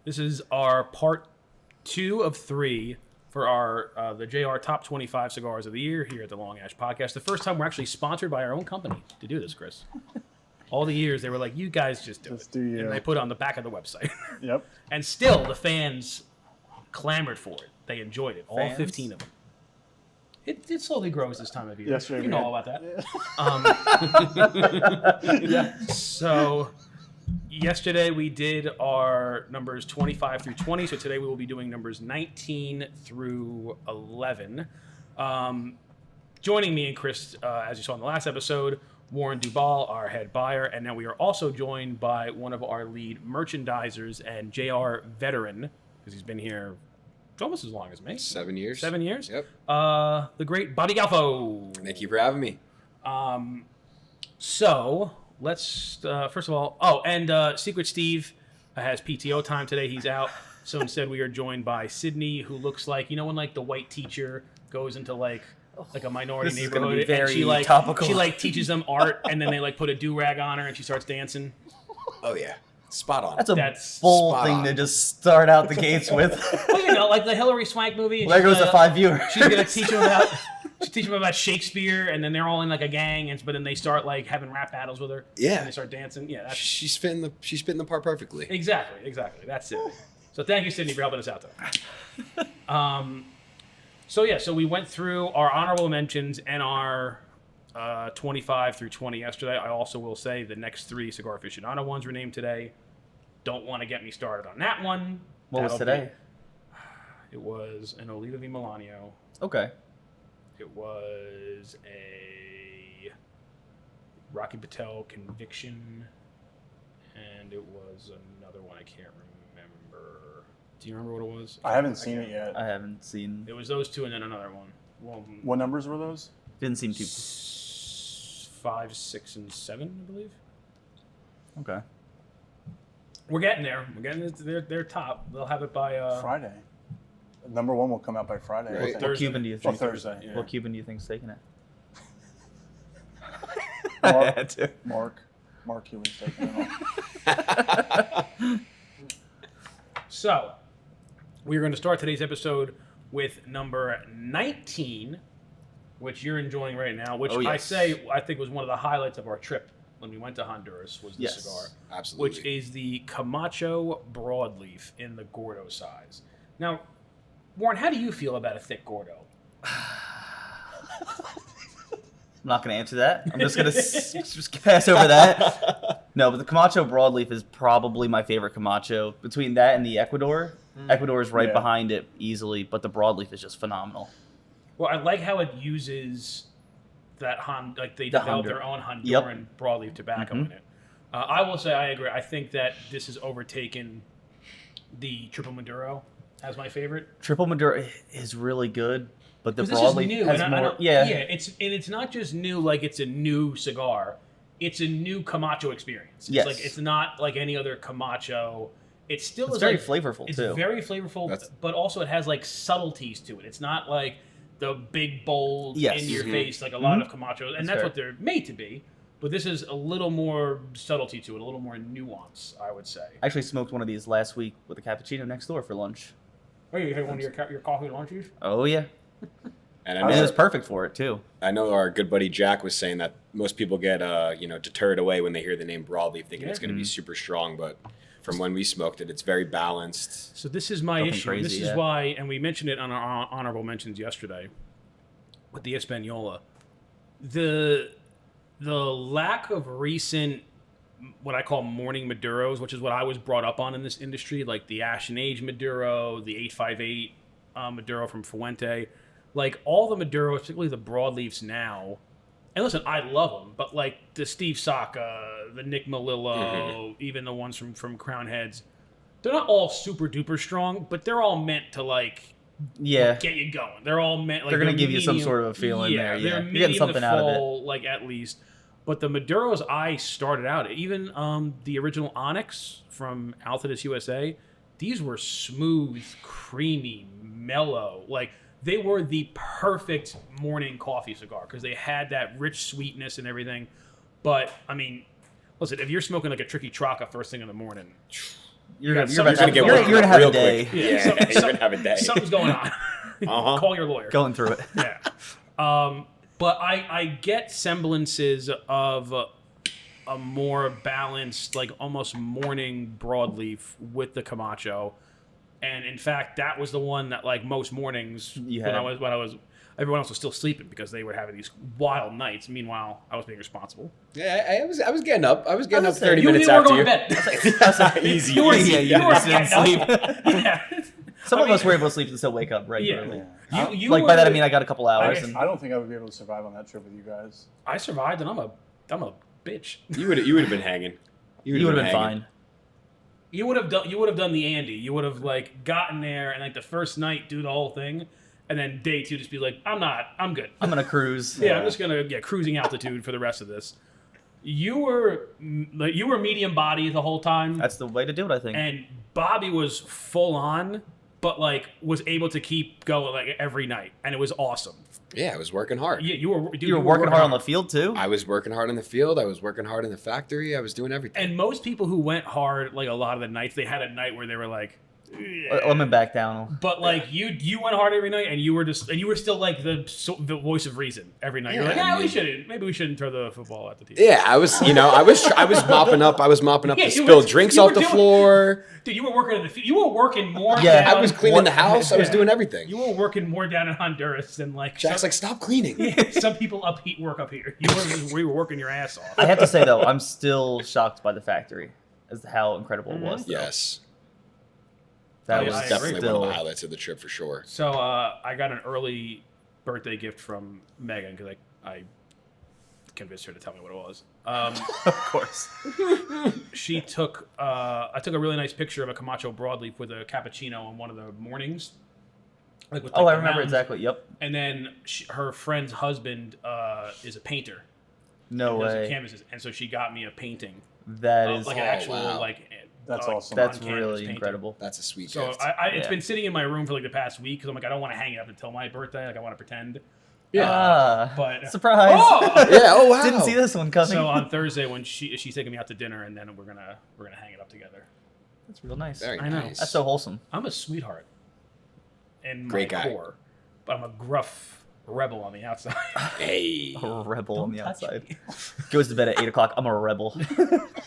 This is our part 2 of 3 for our the JR Top 25 Cigars of the Year here at the Long Ash Podcast. The first time we're actually sponsored by our own company to do this, Chris. All the years they were like, you guys just do it. And they put it on the back of the website. Yep. And still, the fans clamored for it. They enjoyed it. All 15 of them. It slowly grows this time of year. Yes, you know all about that. Yeah. So, yesterday we did our numbers 25 through 20. So today we will be doing numbers 19 through 11. Joining me and Chris, as you saw in the last episode, Warren Dubal, our head buyer, and now we are also joined by one of our lead merchandisers and JR veteran, because he's been here almost as long as me. 7 years. 7 years? Yep. The great Bobby Galfo. Thank you for having me. So, let's, first of all, and Secret Steve has PTO time today. He's out. So instead we are joined by Sydney, who looks like, you know when like the white teacher goes into like a minority neighborhood and she like topical. She like teaches them art and then they like put a do-rag on her and she starts dancing. Oh yeah. Spot on. That's bold thing to just start out the gates with. Well, you know, like the Hillary Swank movie. There goes the 5 viewers. She's gonna teach them about Shakespeare, and then they're all in like a gang, but then they start like having rap battles with her. Yeah. And they start dancing. Yeah. She's spitting the part perfectly. Exactly. That's it. So thank you, Sydney, for helping us out there. So we went through our honorable mentions and our 25 through 20 yesterday. I also will say the next 3 Cigar Aficionado ones were named today. Don't want to get me started on that one. What was today? It was an Oliva V Milanio. Okay. It was a Rocky Patel Conviction. And it was another one I can't remember. Do you remember what it was? I haven't seen it yet. I haven't seen. It was those 2 and then another one. Well, what numbers were those? Didn't seem too. 5, 6, and 7, I believe. Okay. We're getting there. We're getting to their top. They'll have it by Friday. Number 1 will come out by Friday. Right. What Cuban do you think? Thursday. Yeah. What Cuban do you think's taking it? Mark Cuban's taking it. So, we're going to start today's episode with number 19, which you're enjoying right now, which I think was one of the highlights of our trip when we went to Honduras was the cigar. Absolutely. Which is the Camacho Broadleaf in the Gordo size. Now, Warren, how do you feel about a thick Gordo? I'm not going to answer that. I'm just going to just pass over that. No, but the Camacho Broadleaf is probably my favorite Camacho. Between that and the Ecuador, Ecuador is right behind it easily, but the Broadleaf is just phenomenal. Well, I like how it uses that they develop their own Honduran broadleaf tobacco in it. I will say I agree. I think that this has overtaken the Triple Maduro as my favorite. Triple Maduro is really good, but the This Broadleaf has more. It's not just new like it's a new cigar. It's a new Camacho experience. It's like it's not like any other Camacho. It's very flavorful too. It's very flavorful, but also it has like subtleties to it. It's not like the big, bold, in your face like a lot of Camachos, and that's what they're made to be. But this is a little more subtlety to it, a little more nuance, I would say. I actually smoked one of these last week with a cappuccino next door for lunch. Oh, you had one of your coffee lunches? Oh yeah, and it was perfect for it too. I know our good buddy Jack was saying that most people get deterred away when they hear the name Broadleaf, thinking it's going to be super strong, but from when we smoked it, it's very balanced. So this is my issue. Crazy, this is why, and we mentioned it on our honorable mentions yesterday with the Española. The lack of recent, what I call morning Maduros, which is what I was brought up on in this industry, like the Ash and Age Maduro, the 858 Maduro from Fuente, like all the Maduros, particularly the broadleafs now. And listen, I love them, but like the Steve Saka, the Nick Melillo, even the ones from Crown Heads, they're not all super duper strong, but they're all meant to like get you going. They're all meant like they're going to give you some sort of a feeling there. Yeah, you're getting something out of it. Like at least. But the Maduros I started out, even the original Onyx from Altadis USA, these were smooth, creamy, mellow. Like they were the perfect morning coffee cigar because they had that rich sweetness and everything. But I mean, listen, if you're smoking like a Tricky Traca first thing in the morning, You're got gonna something have, gonna going get on. have a real day. quick. Yeah, you're gonna have a day. Something's going on. Call your lawyer. Going through it. Yeah. But I get semblances of a more balanced, like almost morning broadleaf with the Camacho. And in fact, that was the one that like most mornings when I was everyone else was still sleeping because they were having these wild nights. Meanwhile, I was being responsible. Yeah, I was getting up. I was getting up say, 30 You minutes were after going you. to bed. Easy. You were, Yeah, you were just didn't sleep. Yeah. Some of us were able to sleep and still wake up regularly. Yeah. You Like were, by that I mean I got a couple hours. I don't think I would be able to survive on that trip with you guys. I survived, and I'm a bitch. You would have been hanging. You would have been fine. You would have done the Andy. You would have like gotten there and like the first night do the whole thing, and then day 2 just be like, I'm good. I'm gonna cruise. Yeah, I'm just gonna cruising altitude for the rest of this. You were medium body the whole time, That's the way to do it, I think. and Bobby was full on, but like was able to keep going like every night, and it was awesome. Yeah, I was working hard. Yeah, you were. Dude, you were working hard on the field too. I was working hard in the field. I was working hard in the factory. I was doing everything. And most people who went hard, like a lot of the nights, they had a night where they were like, Let me back down. but like you went hard every night, and you were still like the voice of reason every night. You're like, Yeah, I mean- maybe we shouldn't throw the football at the TV. Yeah, I was mopping up Yeah, the spilled drinks off the floor. Dude, you were working in the field. You were working more. Yeah, down, I was cleaning the house. I was doing everything. You were working more down in Honduras than like Jack's like, stop cleaning. some people work up here. We were working your ass off. I have to say though, I'm still shocked by the factory as to how incredible it was. Though. Yes, That Oh, was yeah, I agree. definitely still. one of the highlights of the trip for sure. So I got an early birthday gift from Megan because I convinced her to tell me what it was. Of course. She took I took a really nice picture of a Camacho broadleaf with a cappuccino on one of the mornings. Like with, Oh, like, I the remember mountains. exactly. Yep. And then her friend's husband is a painter. No He does way. canvases, and so she got me a painting, That is. like an actual wow. like. That's like, awesome. That's on-canvas really painting. incredible. That's a sweet So gift. it's Yeah. been sitting in my room for like the past week because I'm like I don't want to hang it up until my birthday. Like I want to pretend. But surprise! Oh! Yeah. Oh wow. Didn't see this one coming. So on Thursday when she's taking me out to dinner and then we're gonna hang it up together. That's real nice. Very I know. nice. That's so wholesome. I'm a sweetheart in Great my guy. core, but I'm a gruff rebel on the outside. Hey. A rebel on the touch outside. me. Goes to bed at 8 o'clock. I'm a rebel.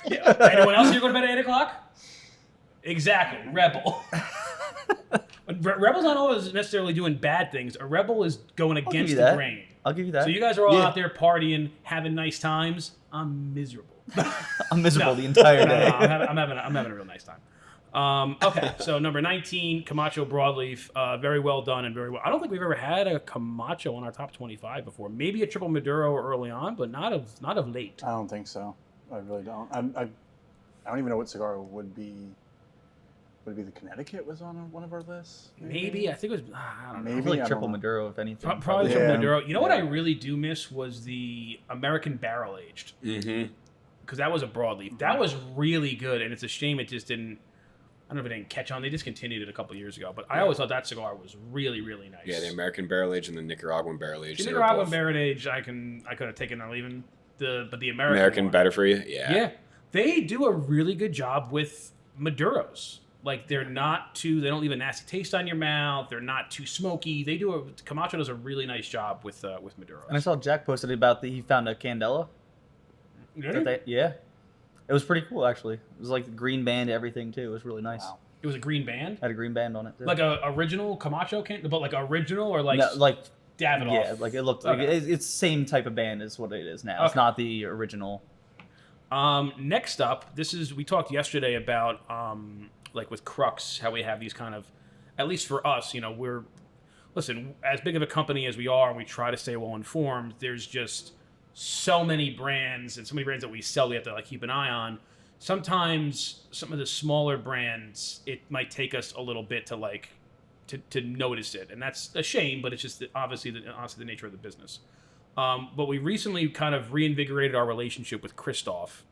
Yeah. Anyone else here go to bed at 8 o'clock? Exactly, rebel. Rebel's not always necessarily doing bad things. A rebel is going give against you the that. grain. I'll give you that. So you guys are all Yeah. out there partying, having nice times. I'm miserable. I'm miserable No. the entire No, day. I'm having a real nice time. Okay, so number 19, Camacho broadleaf, very well done and very well. I don't think we've ever had a Camacho on our top 25 before. Maybe a triple Maduro early on, but not of late. I don't think so. I really don't. I don't even know what cigar would be. Would it be the Connecticut was on one of our lists? Maybe I think it was. I don't know. I Maybe. feel like I triple don't know. Maduro, if anything. Probably Yeah. triple Maduro. You know what I Yeah. really do miss was the American barrel aged Mm-hmm. because that was a broadleaf. That was really good, and it's a shame it just didn't. I don't know if it didn't catch on. They discontinued it a couple years ago, but I always thought that cigar was really, really nice. Yeah, the American barrel age and the Nicaraguan barrel age. The they were Nicaraguan both barrel age, I could have taken or leaving. But the American one, better for you. Yeah. Yeah, they do a really good job with Maduros. Like they don't leave a nasty taste on your mouth. They're not too smoky. Camacho does a really nice job with Maduros. And I saw Jack posted about he found a Candela. Yeah. It was pretty cool, actually. It was like the green band, everything, too. It was really nice. Wow. It was a green band, Had a green band on it, too. like a original Camacho but like original or like No, like, Davidoff. yeah, like it looked like Okay. it's the same type of band as what it is now. It's Okay. not the original. Next up, we talked yesterday about like with Crux, how we have these kind of, at least for us, listen, as big of a company as we are, and we try to stay well informed. There's just so many brands and so many brands that we sell. We have to like keep an eye on. Sometimes some of the smaller brands, it might take us a little bit to like to notice it, and that's a shame. But it's just honestly the nature of the business. But we recently kind of reinvigorated our relationship with Kristoff.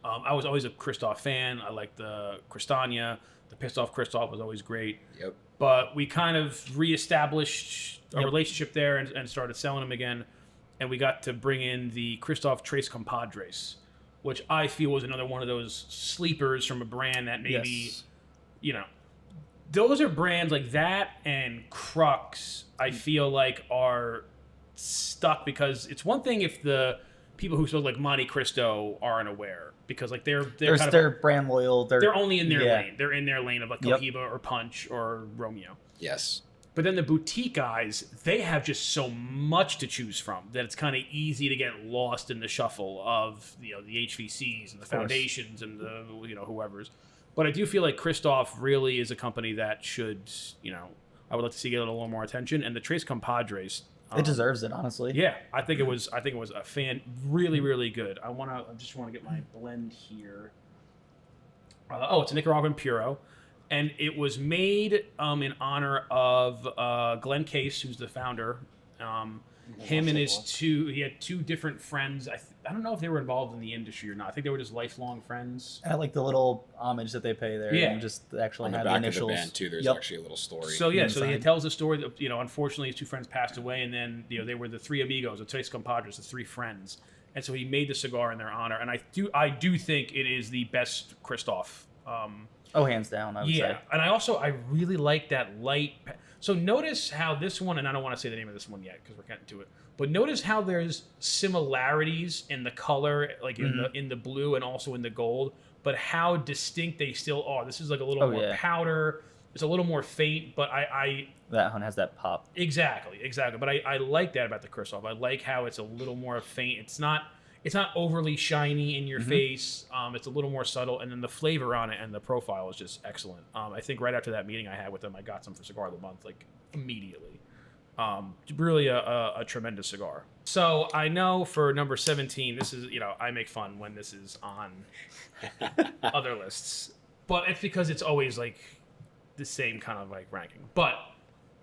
I was always a Kristoff fan. I liked the Cristania. The Pissed Off Kristoff was always great. Yep. But we kind of reestablished a relationship there and started selling them again. And we got to bring in the Kristoff Trace Compadres, which I feel was another one of those sleepers from a brand that maybe, Yes. you know, those are brands like that and Crux, I feel like are stuck because it's one thing if the people who smoke like Montecristo aren't aware because like they're kind They're of, brand loyal. they're only in their yeah. lane. They're in their lane of like Yep. Cohiba or Punch or Romeo. Yes. But then the boutique guys, they have just so much to choose from that it's kind of easy to get lost in the shuffle of the HVCs and the foundations and the whoever's. But I do feel like Kristoff really is a company that should, I would like to see get a little more attention. And the Tres Compadres, It deserves it, honestly. yeah, I think it was a really really good. I just want to get my blend here. It's a Nicaraguan Puro. And it was made in honor of Glenn Case, who's the founder. Him and he had two different friends. I don't know if they were involved in the industry or not. I think they were just lifelong friends. I like the little homage that they pay there. Yeah. And just actually On the have back the of the initials. band too, there's Yep. actually a little story. So he Inside. tells the story that unfortunately his two friends passed away, and then they were the three amigos, the Tres Compadres, the three friends, and so he made the cigar in their honor. And I do think it is the best Kristoff. Oh, hands down, I would say. And I really like that light. So notice how this one, and I don't want to say the name of this one yet because we're getting to it, but notice how there's similarities in the color, like in the blue and also in the gold, but how distinct they still are. This is like a little more powder. It's a little more faint, but That one has that pop. Exactly. But I like that about the Kristoff. I like how it's a little more faint. It's not overly shiny in your face. It's a little more subtle, and then the flavor on it and the profile is just excellent. I think right after that meeting I had with them, I got some for Cigar of the Month, like immediately. Really a tremendous cigar. So I know for number 17, this is, I make fun when this is on other lists, but it's because it's always like the same kind of like ranking. But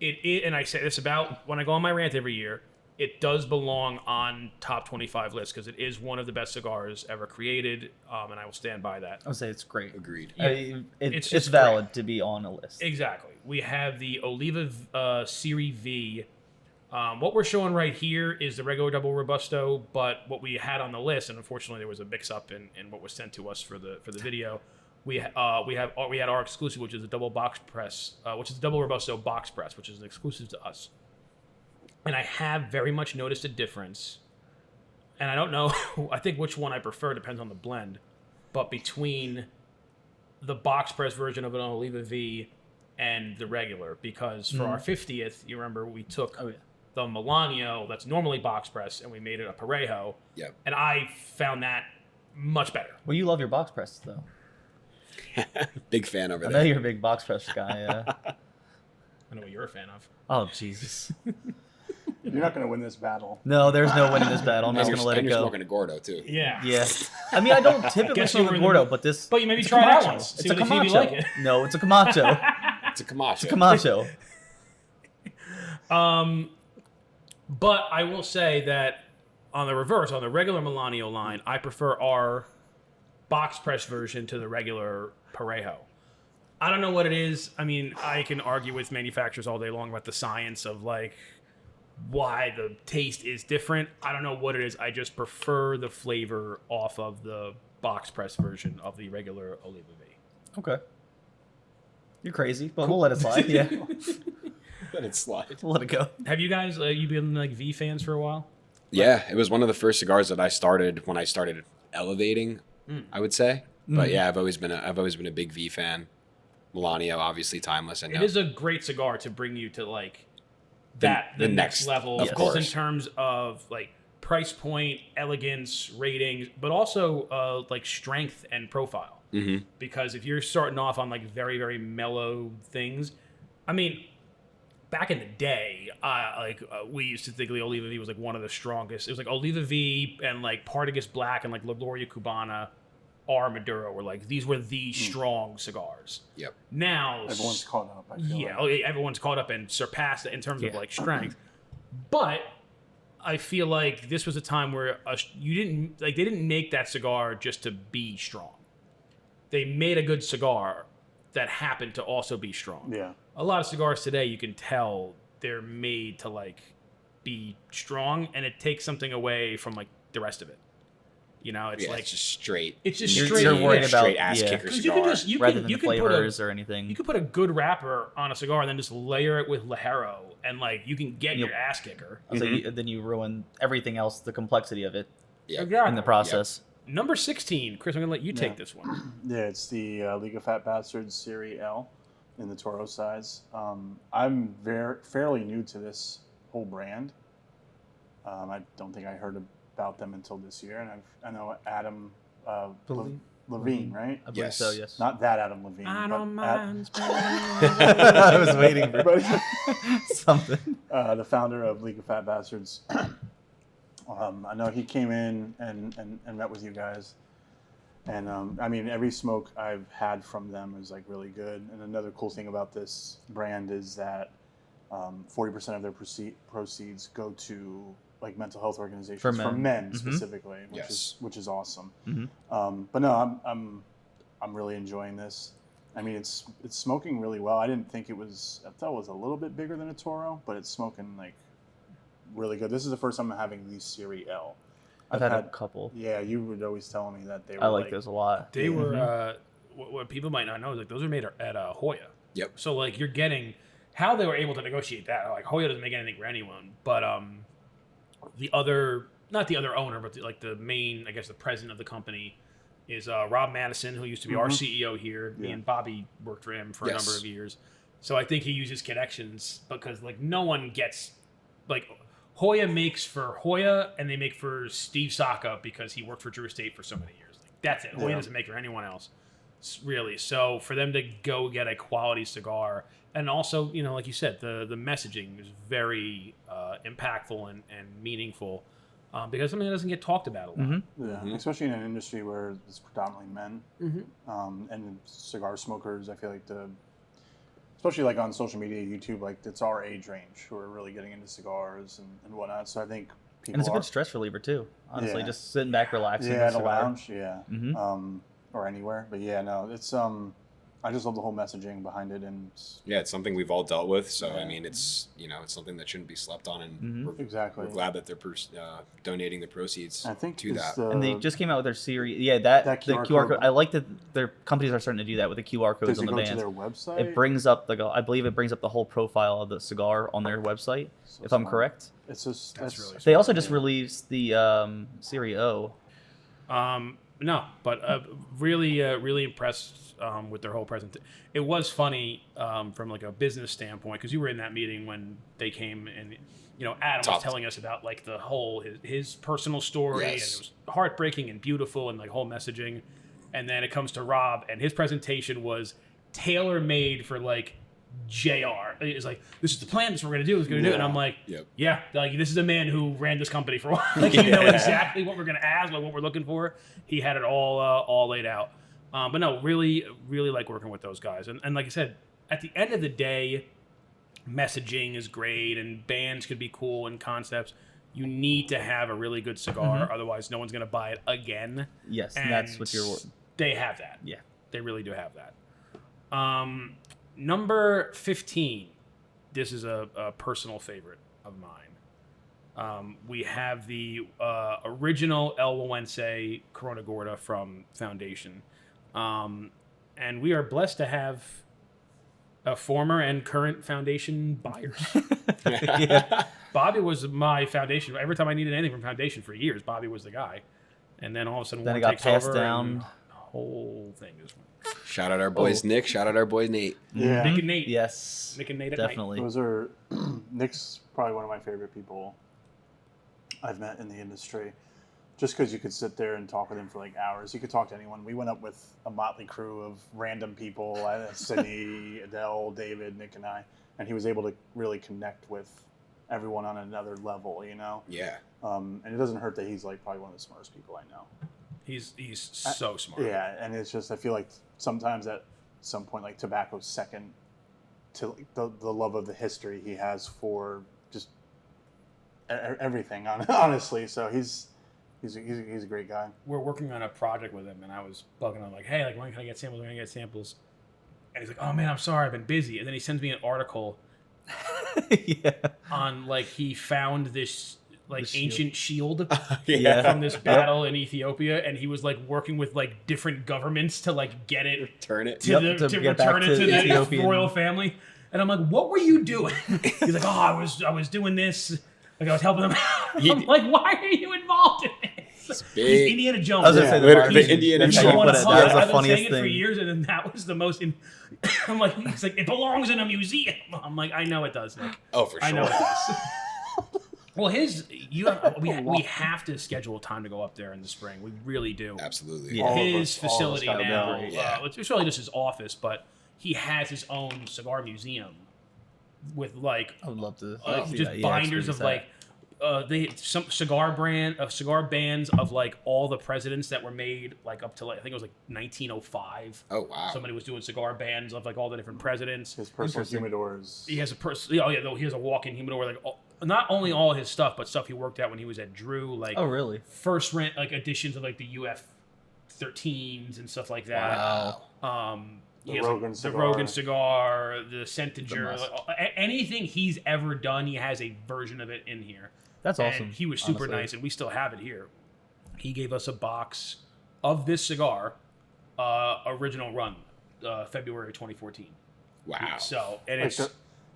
and I say this about when I go on my rant every year, it does belong on top 25 lists because it is one of the best cigars ever created, and I will stand by that. I would say it's great. Agreed. It's valid to be on a list. Exactly. We have the Oliva Serie V. What we're showing right here is the regular double Robusto, but what we had on the list, and unfortunately there was a mix-up in what was sent to us for the video. We had our exclusive, which is a double box press, which is a double Robusto box press, which is an exclusive to us. And I have very much noticed a difference, and I don't know, I think which one I prefer depends on the blend, but between the box press version of an Oliva V and the regular, because for our 50th, you remember we took the Milano that's normally box press and we made it a Parejo, and I found that much better. Well, you love your box press, though. Big fan over I there. know you're a big box press guy, yeah. I know what you're a fan of. Oh, Jesus. You're not going to win this battle. No, there's no winning this battle. I'm And just going to let it you're go. smoking a Gordo too. Yeah. Yeah. I mean, I don't typically Guess smoke over a in the- Gordo, but this... But you maybe it's a try that Camacho. once. It's See a if you Camacho. like it. No, it's a Camacho. It's a Camacho. It's a Camacho. But I will say that on the reverse, on the regular Milano line, I prefer our box press version to the regular Parejo. I don't know what it is. I mean, I can argue with manufacturers all day long about the science of like why the taste is different. I don't know what it is. I just prefer the flavor off of the box press version of the regular Oliva V. Okay. You're crazy, but we'll let it slide. Yeah. Let it slide. We'll let it go. Have you guys, you been like V fans for a while? Yeah, it was one of the first cigars that I started when I started elevating, I would say. But yeah, I've always been a big V fan. Milano, obviously timeless. And It is a great cigar to bring you to like the next level, of both course. in terms of like price point, elegance, ratings, but also like strength and profile. Mm-hmm. Because if you're starting off on like very, very mellow things, I mean, back in the day, we used to think the Oliva V was like one of the strongest. It was like Oliva V and like Partagas Black and like La Gloria Cubana or Maduro were like, these were the strong cigars. Yep. Now Everyone's caught up. I feel yeah, like. everyone's caught up and surpassed it in terms of like strength. But I feel like this was a time where they didn't make that cigar just to be strong. They made a good cigar that happened to also be strong. Yeah. A lot of cigars today, you can tell they're made to like be strong, and it takes something away from like the rest of it. You know, it's like it's just straight. It's just You're straight. worried about straight ass kicker Because cigar. you can just rather than you the can put flavors a, or anything. you can put a good wrapper on a cigar and then just layer it with Ligero and like you can get your ass kicker. Then you ruin everything else, the complexity of it Exactly. in the process. Number 16, Chris, I'm gonna let you take this one. Yeah, it's the League of Fat Bastards Serie L in the Toro size. I'm fairly new to this whole brand. I don't think I heard about them until this year, and I know Adam Levine, right? I believe so, yes. Not that Adam Levine. I but don't mind. I was waiting for something. The founder of League of Fat Bastards. I know he came in and met with you guys. And I mean, every smoke I've had from them is like really good. And another cool thing about this brand is that 40% of their proceeds go to like mental health organizations for men specifically, which is awesome. But no, I'm really enjoying this. I mean, it's smoking really well. I didn't think it was. I thought it was a little bit bigger than a Toro, but it's smoking like really good. This is the first time I'm having the Serie L. I've had a couple. Yeah, you would always tell me that they were. I like those a lot. They were what people might not know is like those are made at Hoya. Yep. So like you're getting how they were able to negotiate that. Like Hoya doesn't make anything for anyone, but the other not the other owner, but like the main, I guess the president of the company is Rob Madison, who used to be our CEO here. Me and Bobby worked for him for a number of years. So I think he uses connections because like no one gets like Hoya makes for Hoya and they make for Steve Saka because he worked for Drew Estate for so many years. Like, that's it. Hoya doesn't make for anyone else, really. So for them to go get a quality cigar, and also, you know, like you said, the messaging is very impactful and meaningful because something that doesn't get talked about a lot. Yeah, especially in an industry where it's predominantly men and cigar smokers. I feel like especially like on social media, YouTube, like it's our age range who are really getting into cigars and whatnot. So I think people And it's a good stress reliever too. Honestly, just sitting back, relaxing. Yeah, at a lounge, or anywhere. But yeah, no, it's I just love the whole messaging behind it, and it's something we've all dealt with. So I mean, it's it's something that shouldn't be slept on, and exactly. we're glad that they're donating the proceeds I think to that. And they just came out with their series. Yeah, the QR code. I like that their companies are starting to do that with the QR codes on the bands. To their website? It brings up I believe it brings up the whole profile of the cigar on their website, if I'm correct. It's just that's really they also just released the Serie O. No, but really impressed with their whole presentation. It was funny from like a business standpoint because you were in that meeting when they came and Adam was telling us about like the whole his personal story and it was heartbreaking and beautiful and like whole messaging. And then it comes to Rob and his presentation was tailor made for like JR. It's like, this is the plan, this is what we're gonna do, and I'm like, like this is a man who ran this company for a while. Like you know exactly what we're gonna ask, like what we're looking for. He had it all laid out. But no, really like working with those guys. And like I said, at the end of the day, messaging is great and bands could be cool and concepts. You need to have a really good cigar, otherwise no one's gonna buy it again. Yes, and that's what you're. They have that. Yeah, they really do have that. Number 15. This is a personal favorite of mine. We have the original El Gueguense Corona Gorda from Foundation. And we are blessed to have a former and current Foundation buyers. Bobby was my Foundation. Every time I needed anything from Foundation for years, Bobby was the guy. And then all of a sudden, then one it got takes passed over down. and the whole thing just went. Shout out our boys Nick. Shout out our boys Nate. Yeah. Nick and Nate. Yes. Nick and Nate at definitely. night. Those are Nick's probably one of my favorite people I've met in the industry. Just because you could sit there and talk with him for like hours. You could talk to anyone. We went up with a motley crew of random people, Sydney, Adele, David, Nick, and I, and he was able to really connect with everyone on another level, Yeah. And it doesn't hurt that he's like probably one of the smartest people I know. He's so smart. Yeah, and it's just I feel like sometimes at some point like tobacco's second to like, the love of the history he has for just everything. Honestly, so he's a great guy. We're working on a project with him, and I was bugging him like, "Hey, like when can I get samples? When can I get samples?" And he's like, "Oh man, I'm sorry, I've been busy." And then he sends me an article on like he found this The shield. ancient shield Yeah. from this battle in Ethiopia, and he was like working with like different governments to like get it Turn it. to, Yep, to to get back return it to to the the Ethiopian- royal family. And I'm like, what were you doing? He's like, I was doing this. Like I was helping them out. I'm like, why are you involved in this? Big. He's Indiana Jones. I was gonna say the Literally, marketing- Indiana that's He's how the you one put to it. talk. That was the I've been saying funniest it for thing. years, and then that was the most. I'm like, he's like, it belongs in a museum. I'm like, I know it does. Nick. Oh, for sure. I know it does. Well, we have to schedule time to go up there in the spring. We really do. Absolutely. Yeah. All of His us facility gotta go. now, Yeah. it's really just his office, but he has his own cigar museum with like I would love to see just that. Yeah, binders of experience like some cigar bands of like all the presidents that were made like up to like I think it was like 1905. Oh, wow. Somebody was doing cigar bands of like all the different presidents. His personal Interesting. humidors. He has a he has a walk-in humidor like not only all his stuff but stuff he worked out when he was at Drew like that. Oh, really? first rent like editions of like the UF 13s and stuff like that. Wow. He The has, Rogan the cigar. Rogan cigar, the Centager, must. anything he's ever done, he has a version of it in here. That's awesome. And he was super honestly. nice, and we still have it here. He gave us a box of this cigar, original run, February 2014. Wow. So, and Like it's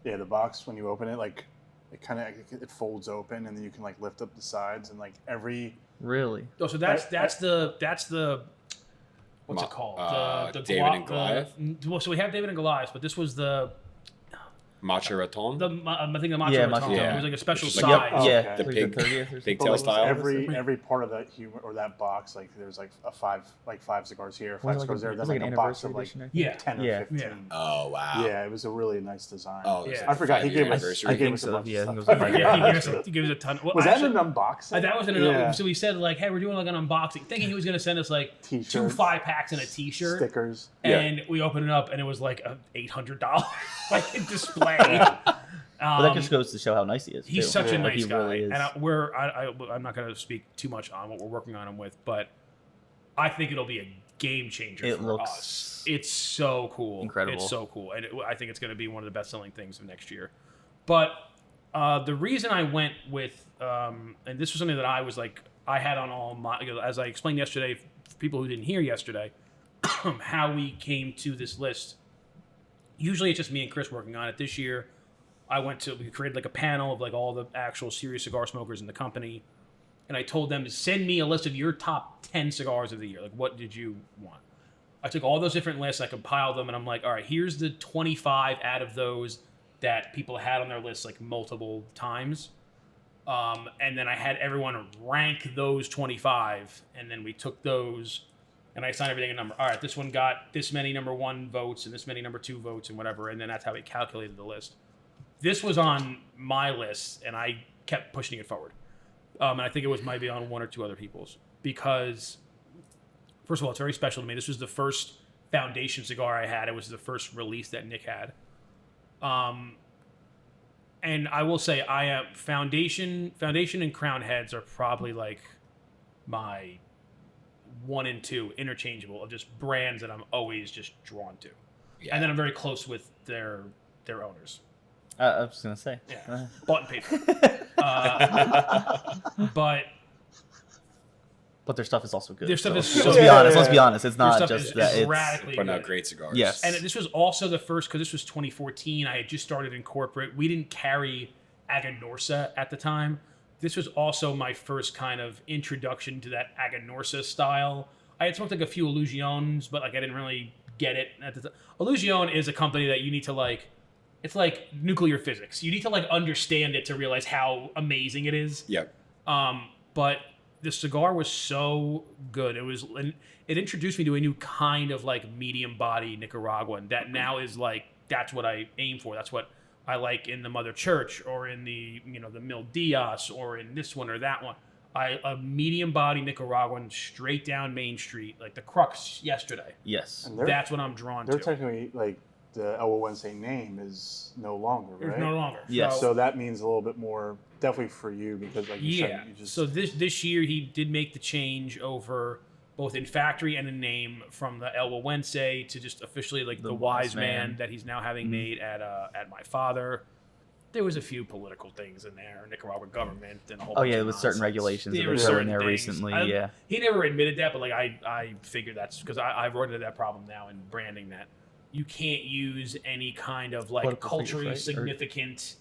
the box when you open it, like it kind of it folds open, and then you can like lift up the sides, and like every Really? oh, so that's the what's it called? The David and Goliath? Well, so we have David and Goliath, but this was the Matcha Raton? I think the Macho Yeah, Raton. Macho Raton. It was like a special Which is like- size. Oh, Yeah. okay. The Like pig- 30th or something. pigtail but, like, style? every part of that humor or that box, like there's like five cigars here, Was five it cigars there, it then was like an a box anniversary of like edition, I think? Yeah. 10 or Yeah. 15. Oh, wow. Yeah, it was a really nice design. Oh, it was Yeah. like I forgot he 5-year gave us. anniversary. He gave think us a so, bunch yeah, I of think it stuff. was I like- forgot. He gave us a ton. Well, Was that actually, an unboxing? that was an Yeah. so we said like, hey, we're doing like an unboxing, thinking he was gonna send us like T-shirts. 2 5-packs and a T-shirt. Stickers. Yeah. And we opened it up, and it was like a $800 like display. But that just goes to show how nice he is. He's too. such a Yeah. nice He guy, really is. and I'm not going to speak too much on what we're working on him with, but I think it'll be a game changer It for looks us. It's so cool, incredible. It's so cool, and I think it's going to be one of the best selling things of next year. But the reason I went with, and this was something that I was like, I had on all my, as I explained yesterday, for people who didn't hear yesterday, how we came to this list. Usually it's just me and Chris working on it. This year, we created like a panel of like all the actual serious cigar smokers in the company. And I told them to send me a list of your top 10 cigars of the year. Like, what did you want? I took all those different lists, I compiled them, and I'm like, all right, here's the 25 out of those that people had on their list like multiple times. And then I had everyone rank those 25, and then we took those, and I assigned everything a number. All right, this one got this many number 1 votes and this many number 2 votes and whatever, and then that's how we calculated the list. This was on my list, and I kept pushing it forward. And I think it was maybe on 1 or 2 other people's because, first of all, it's very special to me. This was the first Foundation cigar I had. It was the first release that Nick had. And I will say, Foundation and Crown Heads are probably like my 1 and 2 interchangeable of just brands that I'm always just drawn to. Yeah. And then I'm very close with their owners. I was gonna say. Yeah, bought and paid for. But But their stuff is also good. Their stuff is let's so be good. honest. Let's be honest. It's their not stuff just is that. It's radically Putting out good. great cigars. Yes. And this was also the first, because this was 2014. I had just started in corporate. We didn't carry Aganorsa at the time. This was also my first kind of introduction to that Aganorsa style. I had smoked like a few Illusiones, but like I didn't really get it at the time. Illusion is a company that you need to like. It's like nuclear physics. You need to like understand it to realize how amazing it is. Yep. But the cigar was so good. It introduced me to a new kind of like medium body Nicaraguan that now is like, that's what I aim for. That's what I like in the Mother Church or in the, the Mil Diaz or in this one or that one. A medium body Nicaraguan straight down Main Street, like the Crux yesterday. yes. And they're, That's what I'm drawn they're to. technically like the El Wednesday name is no longer, It's right? no longer. Yes. So that means a little bit more definitely for you because like you Yeah. said, you just So this year he did make the change over both in factory and in name from the El Gueguense to just officially like the wise man that he's now having made at my father. there was a few political things in there, Nicaraguan government and a whole Oh bunch yeah, of with certain nonsense. regulations that There were were thrown in certain there things. recently. Yeah. He never admitted that, but like I figured that's because I've run into that problem now in branding that you can't use any kind of like Political culturally figures, right? significant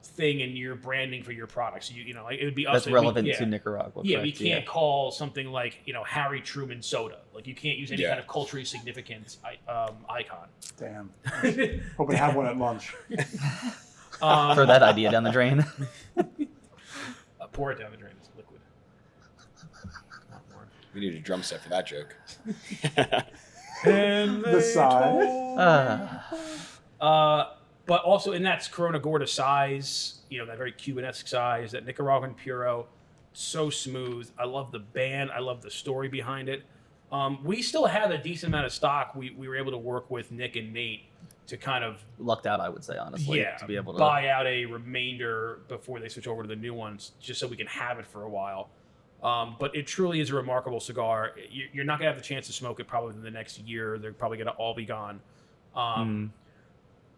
thing in your branding for your products. You know, like it would be us. That's like, relevant yeah. to Nicaragua. Yeah, we correct? can't call something like Harry Truman soda. Like you can't use any Yeah. kind of culturally significant icon. Damn. Hoping to have one at lunch. Throw that idea down the drain. Pour it down the drain. It's liquid. We need a drum set for that joke. And The sigh. but also, and that's Corona Gorda size, that very Cuban-esque size, that Nicaraguan Puro, so smooth. I love the band. I love the story behind it. We still have a decent amount of stock. We were able to work with Nick and Nate to kind of Lucked out, I would say, honestly, yeah, to be able to buy out a remainder before they switch over to the new ones, just so we can have it for a while. But it truly is a remarkable cigar. You're not gonna have the chance to smoke it probably in the next year. They're probably gonna all be gone.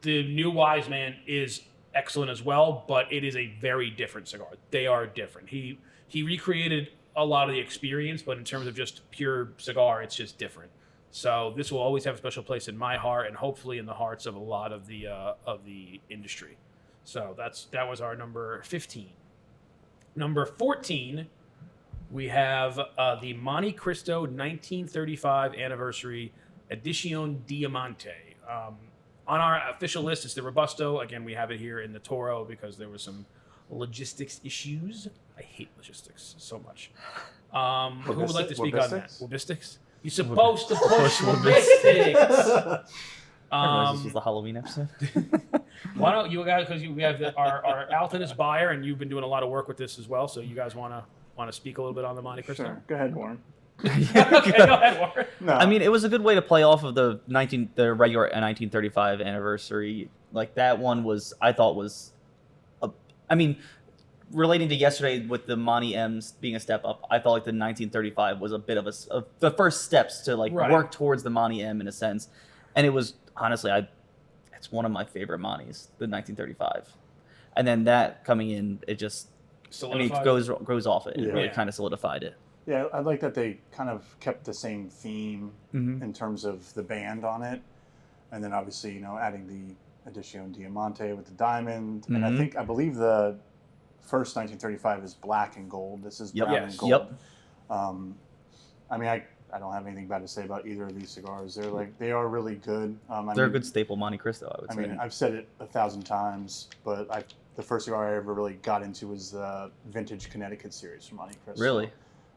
The new Wise Man is excellent as well, but it is a very different cigar. They are different. He recreated a lot of the experience, but in terms of just pure cigar, it's just different. So this will always have a special place in my heart, and hopefully in the hearts of a lot of the industry. So that was our number 15. Number 14, we have the Montecristo 1935 anniversary Edicion Diamante. On our official list, it's the Robusto. Again, we have it here in the Toro because there were some logistics issues. I hate logistics so much. Who would like to speak on that? Logistics? You're supposed to push logistics. this was the Halloween episode. Why don't you guys, because we have our Alton is buyer, and you've been doing a lot of work with this as well, so you guys want to speak a little bit on the Montecristo? Sure. Go ahead, Warren. Okay, go ahead, Warren. No. I mean, it was a good way to play off of the regular 1935 anniversary. Like that one was, I thought was, relating to yesterday with the Monty M's being a step up, I felt like the 1935 was a bit of the first steps to work towards the Monty M in a sense, and it was honestly, it's one of my favorite Monties, the 1935, and then that coming in, it just, goes off it. It really kind of solidified it. Yeah, I like that they kind of kept the same theme in terms of the band on it, and then obviously adding the Edicion Diamante with the diamond, and I believe the first 1935 is black and gold. This is brown and gold. Yep. I don't have anything bad to say about either of these cigars. They are really good. They're a good staple Montecristo, I would say. I've said it 1,000 times, but the first cigar I ever really got into was the Vintage Connecticut series from Montecristo. Really?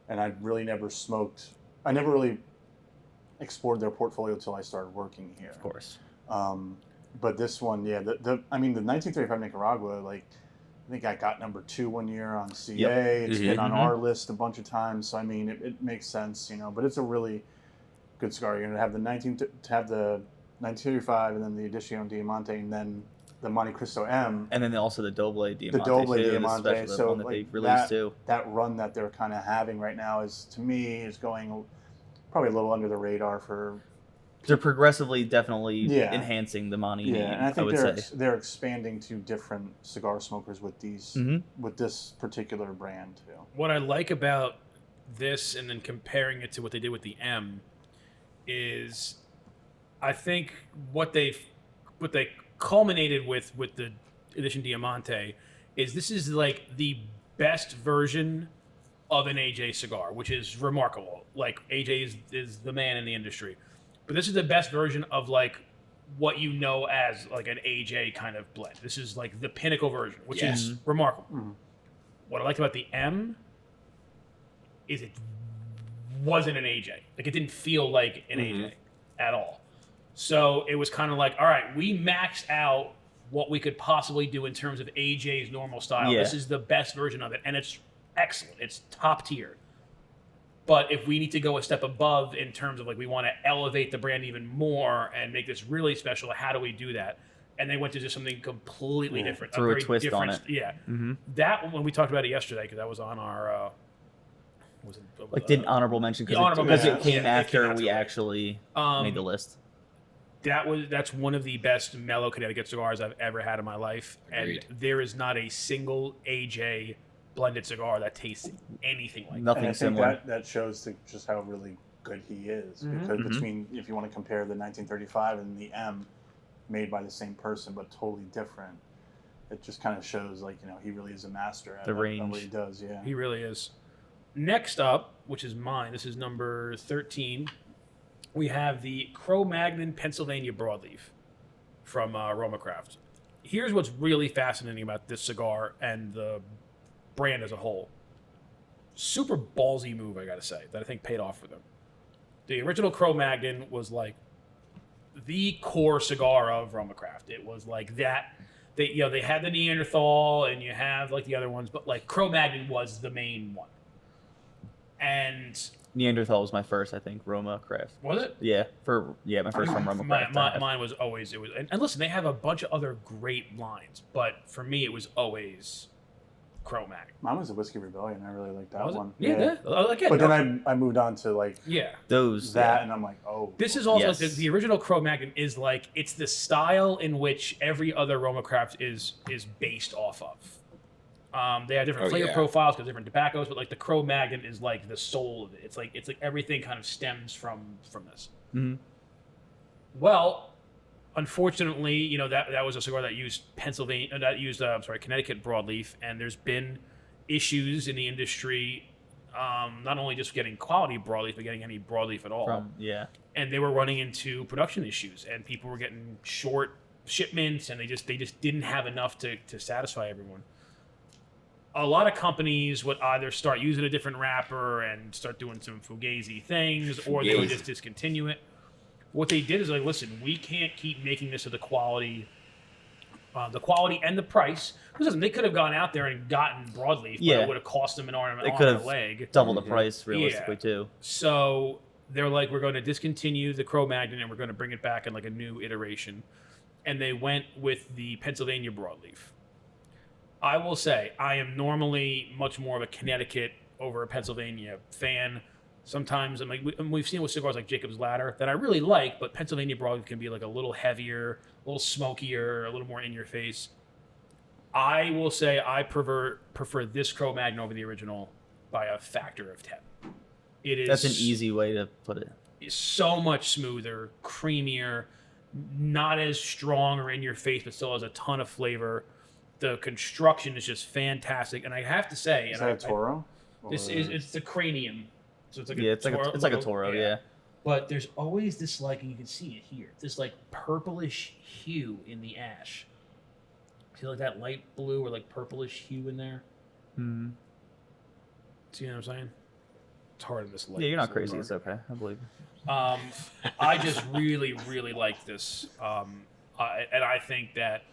And I really never smoked. I never really explored their portfolio until I started working here. Of course. But this one, the 1935 Nicaragua, I think I got number 2 one year on CA. Yep. It's been on our list a bunch of times, so it makes sense, But it's a really good cigar. You're gonna have the 1935, and then the Edicion Diamante, and then the Montecristo M, and then also the Doble Diamante. The Doble too, Diamante. the So one that they released too. That run that they're kind of having right now is going probably a little under the radar for. They're progressively, definitely enhancing the Monty. Yeah, and I think would say they're expanding to different cigar smokers with these with this particular brand too. What I like about this, and then comparing it to what they did with the M, is I think what they culminated with the Edicion Diamante is this is like the best version of an AJ cigar, which is remarkable. Like AJ is the man in the industry. But this is the best version of what you know as like an AJ kind of blend. This is like the pinnacle version, which is remarkable. What I liked about the M is it wasn't an AJ. Like it didn't feel like an AJ at all. So it was kind of like, all right, we maxed out what we could possibly do in terms of AJ's normal style. Yeah. This is the best version of it, and it's excellent. It's top tier. But if we need to go a step above in terms of we want to elevate the brand even more and make this really special, how do we do that? And they went to just something completely different. Threw a twist on it. Yeah. That, when we talked about it yesterday, because that was on our... did honorable mention because it came after we actually made the list. That's one of the best mellow Connecticut cigars I've ever had in my life. Agreed. And there is not a single AJ blended cigar that tastes anything like that. Nothing And I think similar. that shows just how really good he is. Mhm. Because between, if you want to compare the 1935 and the M, made by the same person but totally different, it just kind of shows he really is a master at The range. at what he does. Yeah. He really is. Next up, which is mine, this is number 13. We have the CroMagnon Pennsylvania Broadleaf from RoMa Craft. Here's what's really fascinating about this cigar and the brand as a whole. Super ballsy move, I gotta say, that I think paid off for them. The original CroMagnon was like the core cigar of RoMa Craft. It was like that. They had the Neanderthal and you have like the other ones, but like CroMagnon was the main one. And Neanderthal was my first, I think, RoMa Craft. was it? Yeah, my first from RoMa Craft. Mine was always and listen, they have a bunch of other great lines, but for me it was always CroMagnon. Mine was a Whiskey Rebellion. I really liked that Was it? one. Yeah. Again, But then I moved on to Those. that, and I'm like, oh. this is also Yes. like the original CroMagnon is like it's the style in which every other RoMa Craft is based off of. They have different flavor profiles because different tobaccos, but like the CroMagnon is like the soul of it. It's like everything kind of stems from this. Mhm. Well, unfortunately, that was a cigar that used Connecticut broadleaf, and there's been issues in the industry, not only just getting quality broadleaf, but getting any broadleaf at all. And they were running into production issues, and people were getting short shipments, and they just didn't have enough to satisfy everyone. A lot of companies would either start using a different wrapper and start doing some fugazi things, or they would just discontinue it. What they did is like, listen, we can't keep making this of the quality and the price. Because listen, they could have gone out there and gotten broadleaf, but it would have cost them an arm and a leg. Double the price, realistically, too. So they're like, we're going to discontinue the CroMagnon and we're going to bring it back in like a new iteration. And they went with the Pennsylvania broadleaf. I will say, I am normally much more of a Connecticut over a Pennsylvania fan. Sometimes, we've seen it with cigars like Jacob's Ladder that I really like, but Pennsylvania broadleaf can be like a little heavier, a little smokier, a little more in your face. I will say I prefer this CroMagnon over the original by a factor of 10. It is. That's an easy way to put it. It's so much smoother, creamier, not as strong or in your face, but still has a ton of flavor. The construction is just fantastic, and I have to say, Is that a Toro? It's the Cranium, so it's like it's like a Toro, yeah. But there's always this and you can see it here, this like purplish hue in the ash. See like that light blue or like purplish hue in there. Hmm. See what I'm saying? It's hard in this light. Yeah, you're not crazy. It's okay. I believe you. I just really, really like this, and I think that.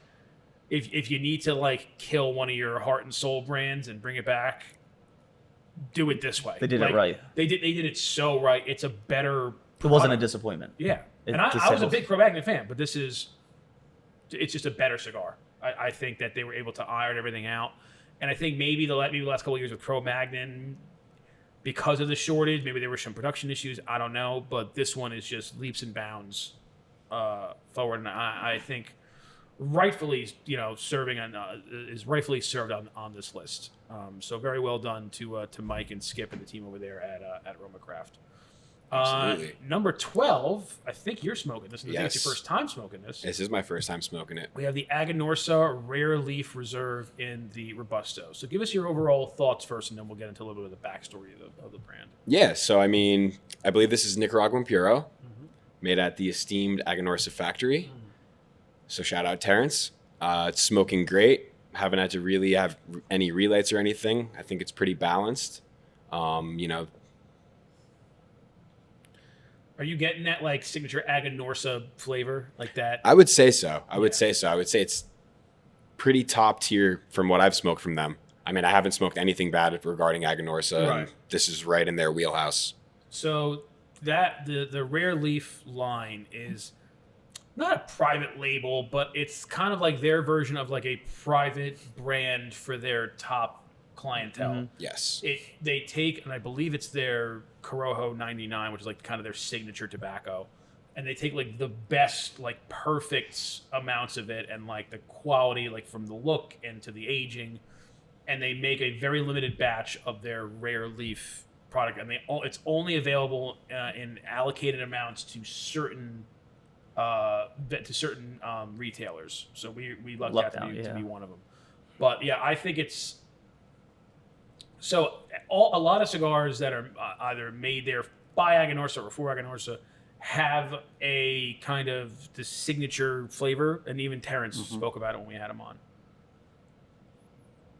If you need to like kill one of your heart and soul brands and bring it back, do it this way. They did it right. They did it so right. It's a better. It wasn't a disappointment. Yeah, and I was a big CroMagnon fan, but it's just a better cigar. I think that they were able to iron everything out, and I think maybe the last couple of years with CroMagnon, because of the shortage, maybe there were some production issues. I don't know, but this one is just leaps and bounds forward, and I think. Rightfully, is rightfully served on this list. So very well done to Mike and Skip and the team over there at RoMa Craft. Absolutely. Number 12, I think you're smoking this. I think it's Yes. your first time smoking this. This is my first time smoking it. We have the Aganorsa Rare Leaf Reserve in the Robusto. So give us your overall thoughts first, and then we'll get into a little bit of the backstory of the brand. Yeah, so I believe this is Nicaraguan Puro, made at the esteemed Aganorsa factory. So shout out Terrence. It's smoking great. Haven't had to really have any relights or anything. I think it's pretty balanced. Are you getting that like signature Aganorsa flavor like that? I would say so. I would say it's pretty top tier from what I've smoked from them. I haven't smoked anything bad regarding Aganorsa. Right. And this is right in their wheelhouse. So that the Rare Leaf line is not a private label, but it's kind of like their version of like a private brand for their top clientele. Mm-hmm. Yes. They take, and I believe it's their Corojo 99, which is like kind of their signature tobacco, and they take like the best, like perfect amounts of it, and like the quality, like from the look and to the aging, and they make a very limited batch of their rare leaf product, and it's only available in allocated amounts to certain retailers. So we lucked out to be one of them. But yeah, I think it's so a lot of cigars that are either made there by Aganorsa or for Aganorsa have a kind of the signature flavor, and even Terrence spoke about it when we had him on.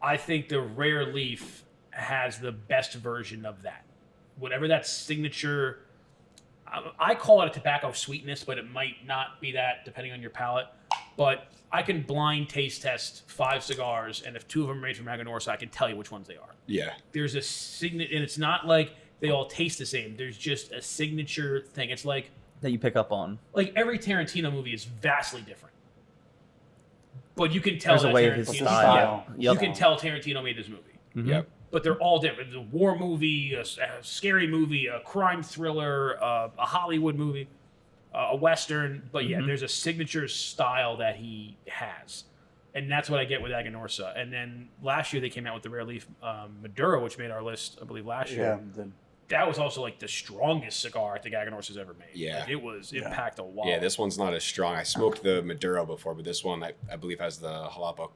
I think the rare leaf has the best version of that. Whatever that signature, I call it a tobacco sweetness, but it might not be that depending on your palate. But I can blind taste test 5 cigars, and if 2 of them are made from Aganorsa, I can tell you which ones they are. Yeah. There's a signature, and it's not like they all taste the same. There's just a signature thing. It's like that you pick up on. Like every Tarantino movie is vastly different, but you can tell There's a way of his style. You can tell Tarantino made this movie. Mm-hmm. Yep. But they're all different. It's a war movie, a scary movie, a crime thriller, a Hollywood movie, a Western. But yeah, there's a signature style that he has. And that's what I get with Aganorsa. And then last year they came out with the Rare Leaf Maduro, which made our list, I believe, last year. Yeah. That was also like the strongest cigar I think Aganorsa's ever made. Yeah. Like, it packed a wall. Yeah, this one's not as strong. I smoked the Maduro before, but this one I believe has the Jalapa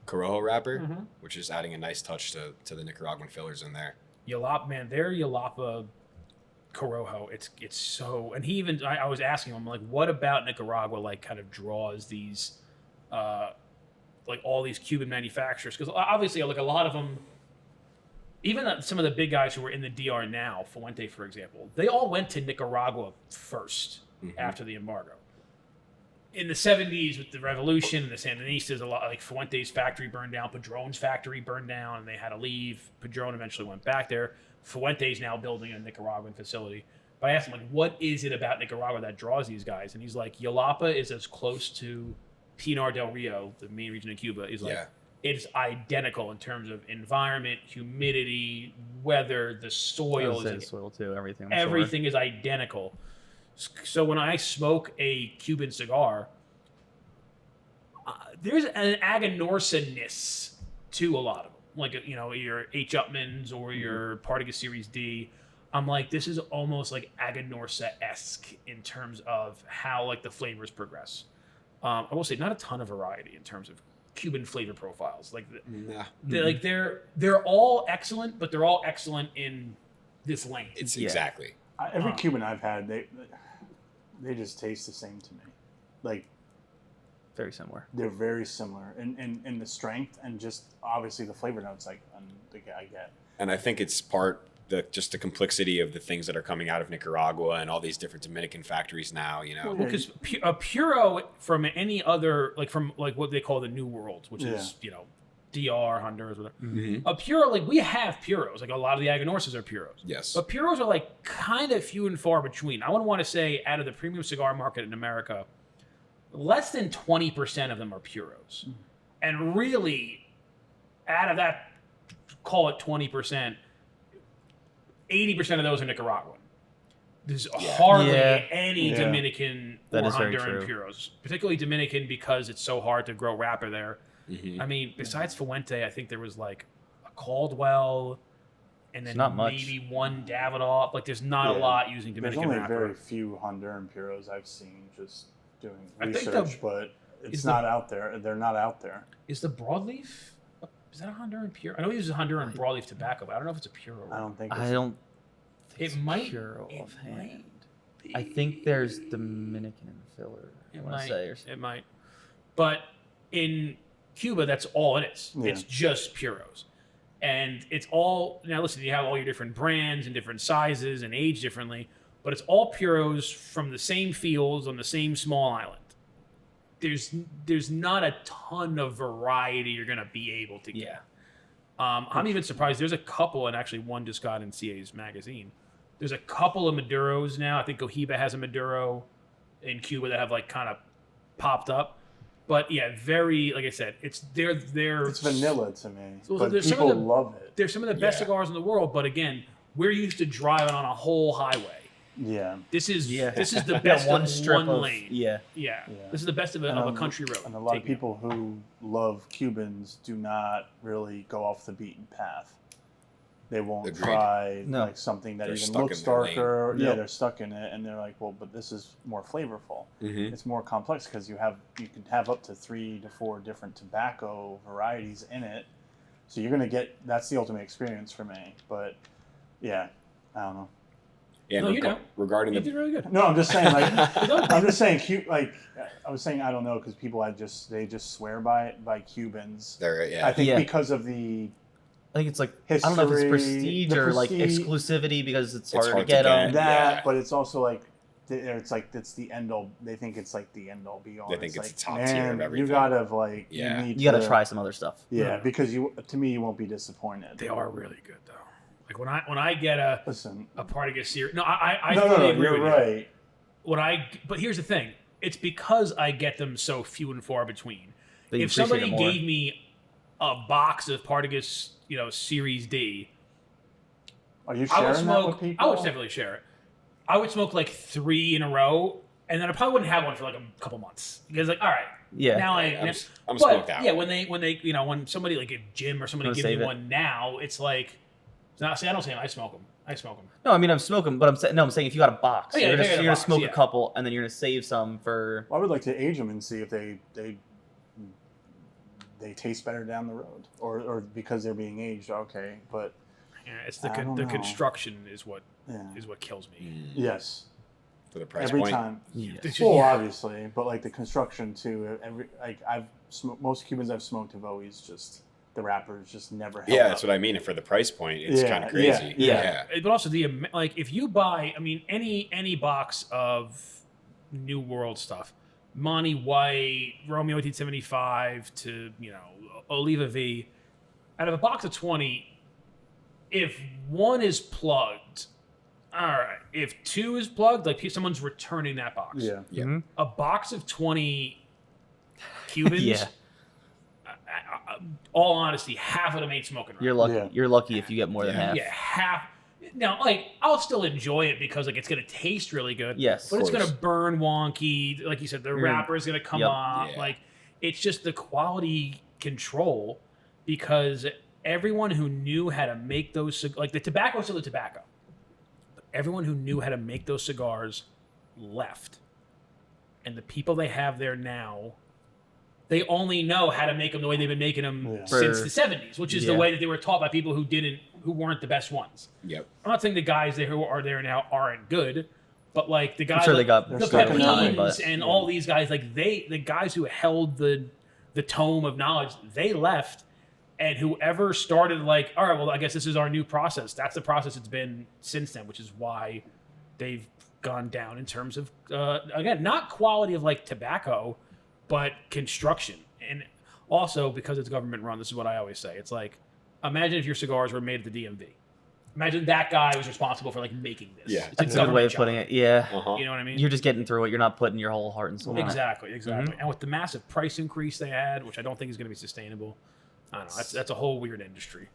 Corojo wrapper, which is adding a nice touch to the Nicaraguan fillers in there. Jalapa, man, their Jalapa Corojo, it's so, and he even, I was asking him, like, what about Nicaragua, like, kind of draws these, like, all these Cuban manufacturers? Because obviously, like, a lot of them, even some of the big guys who are in the DR now, Fuente, for example, they all went to Nicaragua first after the embargo. In the 70s, with the revolution and the Sandinistas, a lot like Fuente's factory burned down, Padron's factory burned down, and they had to leave. Padron eventually went back there. Fuente's now building a Nicaraguan facility. But I asked him, like, what is it about Nicaragua that draws these guys? And he's like, Jalapa is as close to Pinar del Rio, the main region of Cuba, is like, it's identical in terms of environment, humidity, weather, the soil. Soil too, everything. Everything is identical. So when I smoke a Cuban cigar, there's an Aganorsa-ness to a lot of them. Like, your H. Upmans or your Partagas Series D. I'm like, this is almost like Aganorsa-esque in terms of how, like, the flavors progress. I will say, not a ton of variety in terms of Cuban flavor profiles. Like, they're all excellent, but they're all excellent in this lane. It's exactly. Every Cuban I've had, they just taste the same to me. Like, very similar. They're very similar in the strength and just obviously the flavor notes I get. And I think it's just the complexity of the things that are coming out of Nicaragua and all these different Dominican factories now, Well, because a Puro from any other, like from like what they call the New World, which is, DR, Honduras, whatever. A Puro, like we have Puros, like a lot of the Aganorsas are Puros. Yes. But Puros are like kind of few and far between. I wouldn't want to say out of the premium cigar market in America, less than 20% of them are Puros. And really, out of that, call it 20%, 80% of those are Nicaraguan. There's hardly any Dominican or Honduran Puros, particularly Dominican because it's so hard to grow wrapper there. I mean, besides Fuente, I think there was like a Caldwell and then maybe one Davidoff. Like, there's not a lot using Dominican wrapper. There's only very few Honduran Puros I've seen just doing research, but it's not out there. They're not out there. Is the Broadleaf, is that a Honduran Puro? I know he uses Honduran Broadleaf tobacco, but I don't know if it's a Puro. I don't think it's might Puro offhand. I think there's Dominican in the filler. It might. But in Cuba, that's all it is. It's just Puros. And it's all, now listen, you have all your different brands and different sizes and age differently, but it's all Puros from the same fields on the same small island. There's not a ton of variety you're going to be able to get. I'm even surprised. There's a couple, and actually one just got in CA's magazine. There's a couple of Maduros now. I think Cohiba has a Maduro in Cuba that have like kind of popped up. But yeah, very, like I said, it's vanilla to me. So but people love it. They're some of the best cigars in the world, but again, we're used to driving on a whole highway. Yeah. This is Yeah. this is the Yeah, best one of strip one of- lane. Yeah. Yeah. Yeah. This is the best of a country road. And a lot of Take me. people who love Cubans do not really go off the beaten path. They won't Agreed. try No. like something that They're even stuck looks in their lane. darker. Yeah, Yep. they're stuck in it, and they're like, well, but this is more flavorful. Mm-hmm. It's more complex because you can have up to 3 to 4 different tobacco varieties in it. So you're gonna get that's the ultimate experience for me. But yeah, I don't know. Yeah, No, you don't. regarding You the did really good. No, I'm just saying like I'm just saying cute like I was saying I don't know because people they just swear by Cubans. there, yeah. I think Yeah. because of the I think it's like I don't know if it's history, prestige the or like prestige- exclusivity because it's It's hard to get them. that, Yeah. but it's also like it's like it's the end all. They think it's like the end all be all. They think it's like, the top man, tier of everything. You gotta like Yeah. you need You got to to try some other stuff. Yeah, Yeah. because to me you won't be disappointed. They are really good though. Like when I get a Listen. Partagas series. No, I No, fully no, agree you're with you. right. But here's the thing. It's because I get them so few and far between. That you If appreciate somebody it more. gave me a box of Partagas, Series D, Are you I would sharing that smoke. with people? I would definitely share it. I would smoke like 3 in a row, and then I probably wouldn't have one for like a couple months because, like, all right, Yeah. now I'm but, smoked out. Yeah, when somebody like a gym or somebody Wanna gives me save it. one now, it's like, I don't say them. I smoke them. No, I mean I'm smoking, but I'm saying if you got a box, Oh, yeah, you're if I gonna, got a you're gonna box, smoke yeah. a couple, and then you're gonna save some for. I would like to age them and see if they taste better down the road, or because they're being aged. Okay, but Yeah, it's I don't the know. construction is what yeah, what kills me. yes, For the price every point. time. Yeah. It's Well, yeah. obviously, but like the construction too. Most Cubans I've smoked have always just the wrappers just never. Held Yeah, up. that's what I mean. For the price point, it's Yeah, kind of crazy. yeah. But also like if you buy, I mean, any box of New World stuff, Monty White, Romeo 1875 to Oliva V, out of a box of 20, if one is plugged, all right. If 2 is plugged, like someone's returning that box. Yeah. Yeah. Mhm. A box of 20 Cubans. Yeah. All honesty, half of them ain't smoking right. You're lucky. Yeah. You're lucky if you get more than Yeah. half. Yeah, half. Now, like, I'll still enjoy it because, like, it's going to taste really good. Yes. But it's course. going to burn wonky. Like you said, the wrapper is going to come Yep. off. Yeah. Like, it's just the quality control because everyone who knew how to make those, like, the tobacco is still the tobacco. But everyone who knew how to make those cigars left. And the people they have there now, they only know how to make them the way they've been making them Yeah. since For- the 70s, which is the Yeah. way that they were taught by people who weren't the best ones. Yep. I'm not saying the guys there who are there now aren't good, but like the guys, I'm sure they like, got They're the stuck in time, Pepins but and all these guys, like the guys who held the tome of knowledge, they left, and whoever started, like, all right, well, I guess this is our new process. That's the process it's been since then, which is why they've gone down in terms of again, not quality of like tobacco, but construction, and also because it's government run. This is what I always say. It's like, imagine if your cigars were made at the DMV. Imagine that guy was responsible for like making this. Yeah. It's That's a good way of putting it. Yeah. Uh-huh. You know what I mean? You're just getting through it. You're not putting your whole heart and soul. in it. Exactly. Mm-hmm. And with the massive price increase they had, which I don't think is going to be sustainable, I don't know. That's a whole weird industry.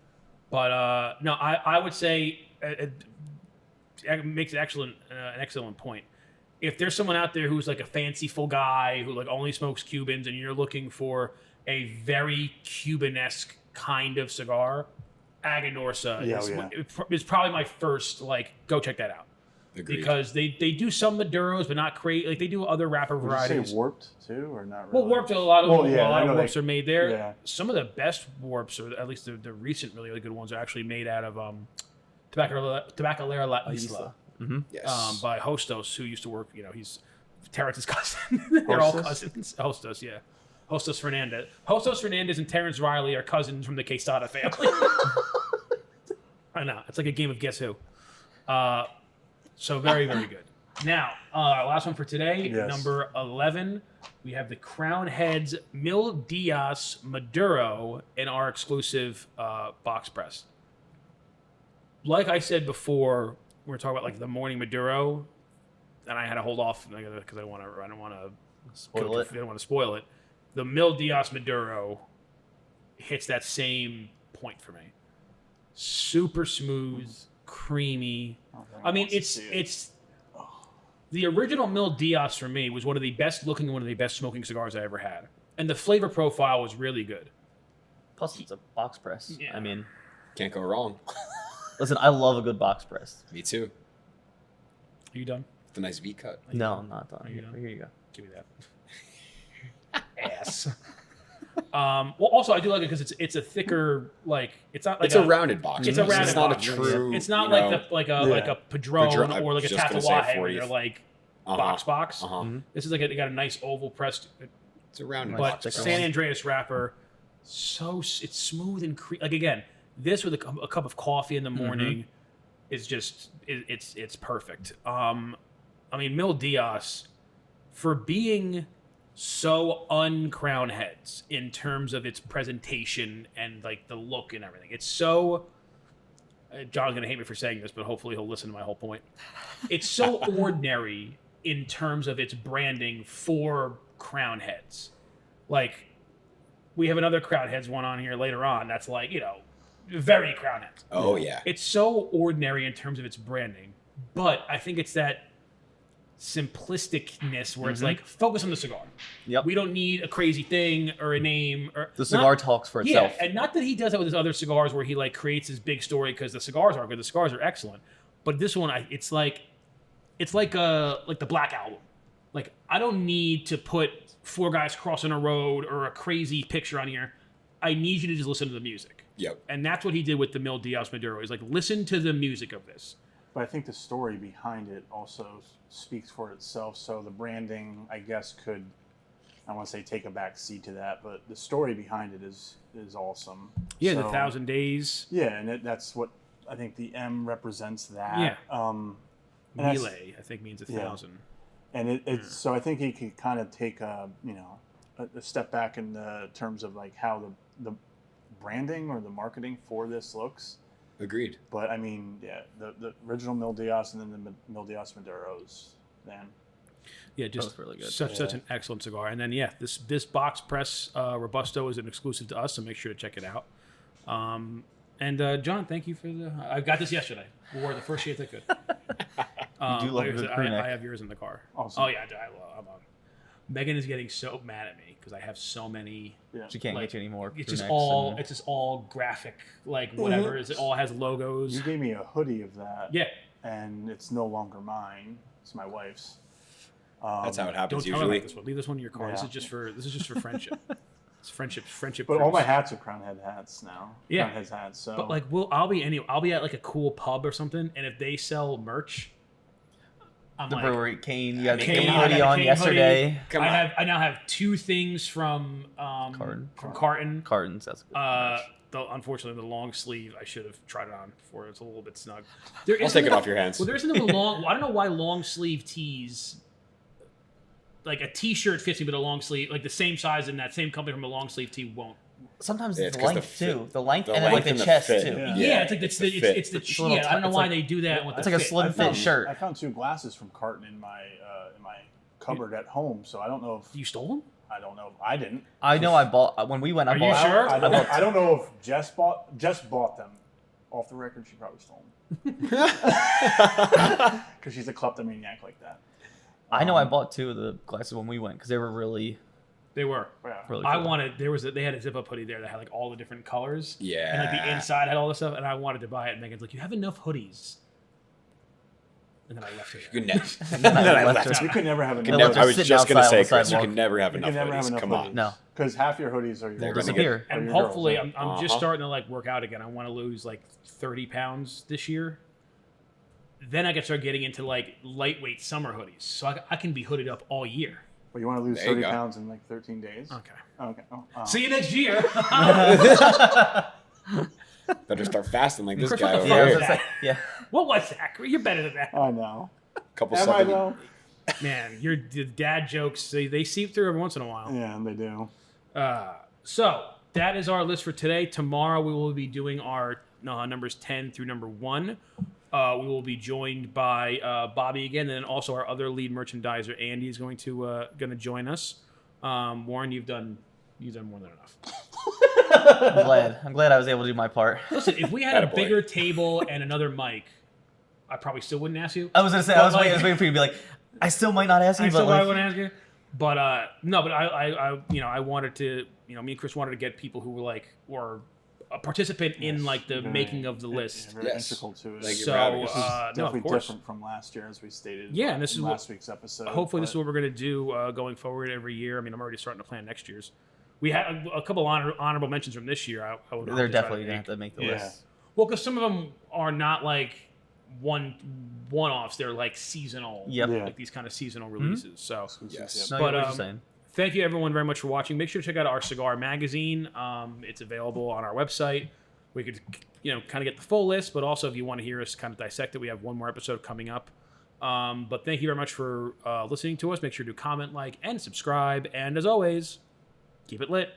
But no, I would say it makes an excellent point. If there's someone out there who's like a fanciful guy who like only smokes Cubans, and you're looking for a very Cuban-esque kind of cigar, Aganorsa is probably my first, like, go check that out. Agreed. Because they do some Maduros, but not crazy. Like, they do other wrapper Would you varieties. say warped too, or not really? Well, warped, a lot of I know warps are made there. yeah. Some of the best warps, or at least the recent really good ones, are actually made out of Tabacalera La Isla, Yes. by Hostos, who used to work. He's Terrence's cousin. They're all Hostos? cousins. Hostos, yeah. Hostos Fernandez. Hostos Fernandez and Terrence Riley are cousins from the Quesada family. I know. It's like a game of Guess Who. So very, very good. Now, last one for today, Yes. number 11. We have the Crown Heads Mil Diaz Maduro in our exclusive box press. Like I said before, we were talking about like the morning Maduro, and I had to hold off because I don't want to Spoil it. I don't want to spoil it. The Mil Diaz Maduro hits that same point for me. Super smooth, creamy. Oh, I mean, wants to see it. it's The original Mil Diaz for me was one of the best looking and one of the best smoking cigars I ever had. And the flavor profile was really good. Plus, it's a box press. Yeah. I mean, Can't go wrong. listen, I love a good box press. Me too. Are you done? It's a nice V cut. No, I'm not done. you done? Here you go. Give me that. Ass. Well, also I do like it because it's a thicker, like it's not like It's a rounded box. It's a rounded It's not box. a true. It's not you like know, like a Padron Padron, or like a I was just gonna say Tatuaje where 40. they're like Uh-huh. box. Uh-huh. This is like it got a nice oval pressed, It's a rounded but box. thicker San one. Andreas wrapper, it's smooth and like again, this with a cup of coffee in the morning is just it's perfect. I mean, Mil Diaz for being so uncrown heads in terms of its presentation and like the look and everything. It's so John's gonna hate me for saying this, but hopefully he'll listen to my whole point. It's so ordinary in terms of its branding for crown heads. Like we have another crown heads one on here later on that's like, very crown heads. Oh yeah. It's so ordinary in terms of its branding, but I think it's that simplisticness where it's like focus on the cigar. Yep. We don't need a crazy thing or a name or The cigar talks for itself. Yeah, and not that he does that with his other cigars where he like creates his big story because the cigars are good. The cigars are excellent, but this one, it's like the Black Album. Like I don't need to put 4 guys crossing a road or a crazy picture on here. I need you to just listen to the music. Yep. And that's what he did with the Mil Diaz Maduro. Is like listen to the music of this. But I think the story behind it also speaks for itself. So the branding, I guess, could, I want to say, take a back seat to that. But the story behind it is awesome. Yeah, so, the 1,000 Days. Yeah, and that's what I think the M represents. That. Yeah. And that's- Melee, I think, means 1,000. And it's so I think he could kind of take a step back in the terms of like how the branding or the marketing for this looks. Agreed. But I mean, yeah, the original Mil Diaz and then the Mil Diaz Maduros, then. Yeah, just Both really good. such an excellent cigar. And then this box press Robusto is an exclusive to us, so make sure to check it out. And John, thank you for I got this yesterday. Wore the first shades I could. You do love a good crew neck. I have yours in the car. Awesome. Oh yeah, I'm on. Megan is getting so mad at me because I have so many. Yeah. She can't Like, get you anymore. It's just all graphic, like whatever. It all has logos. You gave me a hoodie of that. Yeah. And it's no longer mine. It's my wife's. That's how it happens Don't tell her usually. about this one. Leave this one in your car. Yeah. This is just for friendship. It's friendship. But all cruise. my hats are crown head hats now. Yeah. Crown head hats. So. But like, I'll be at like a cool pub or something, and if they sell merch, I'm The like, brewery, Kane. You got the Kane, Kane I got hoodie the on Kane yesterday. Come on. I now have 2 things from Carton. Cartons. That's a good merch. Unfortunately, the long sleeve I should have tried it on before. It's a little bit snug. I'll take it off your hands. Well, there isn't a long. I don't know why long sleeve tees. Like a T-shirt fits me, but a long sleeve, like the same size in that same company from a long sleeve tee won't. Sometimes Yeah, it's it's 'cause length the fit- too. The length the and then like length the and the chest fit. too. Yeah. Yeah, it's like It's the it's fit. the It's a little I don't know it's why like- they do that with It's the like a fit. slim fit shirt. I found 2 glasses from Carton in my cupboard at home. So I don't know if You stole them? I don't know if I didn't. I know I bought when we went. I Are you bought. sure? I don't know if Jess bought them. Off the record, she probably stole them. Because she's a kleptomaniac like that. I know I bought 2 of the glasses when we went because they were really, They were. Yeah. really. I cool. wanted. They had a zip up hoodie there that had like all the different colors. Yeah. And like the inside had all this stuff, and I wanted to buy it. And Megan's like, "You have enough hoodies." And then I left it. Good net. And then I left it. You could never have Could enough. never- I was sitting just gonna outside say, on the Chris, you sidewalk. can never have You enough can never have hoodies. enough Come on. hoodies. No. Because half your hoodies are your They're girls. gonna disappear. And your hopefully, girls, I'm just starting to like work out again. I want to lose like 30 pounds this year. Then I can start getting into like lightweight summer hoodies, so I can be hooded up all year. But you want to lose There you 30 go. pounds in like 13 days? Okay. Okay. Oh. See you next year. Better start fasting like this Chris, guy what over the Yeah, I was here. gonna say, yeah. What was that? You're better than that. I know. Couple Am I seven. though? Man, your dad jokes, they seep through every once in a while. Yeah, they do. So that is our list for today. Tomorrow we will be doing our numbers 10 through number 1. We will be joined by Bobby again, and then also our other lead merchandiser, Andy, is going to join us. Warren, you've done more than enough. I'm glad I was able to do my part. Listen, if we had a Attaboy. bigger table and another mic, I probably still wouldn't ask you. I was gonna say But I was waiting for you to be like, I still might not ask you, I but still like, want to ask you. But no, but I wanted to, me and Chris wanted to get people who were a participant in like the making of the list. Very integral to it. Like, So no, of Definitely course. different from last year, as we stated. Yeah, and this is last week's episode. Hopefully, this is what we're going to do going forward every year. I mean, I'm already starting to plan next year's. We had a couple honorable mentions from this year. I would they're definitely gonna have to make the list. Well, because some of them are not like one-offs. They're like seasonal. Yep. Yeah. Like these kind of seasonal releases. So. Yes. No, But, what you're saying. Thank you, everyone, very much for watching. Make sure to check out our cigar magazine. It's available on our website. We could, kind of get the full list, but also if you want to hear us kind of dissect it, we have one more episode coming up. But thank you very much for listening to us. Make sure to comment, like, and subscribe. And as always, keep it lit.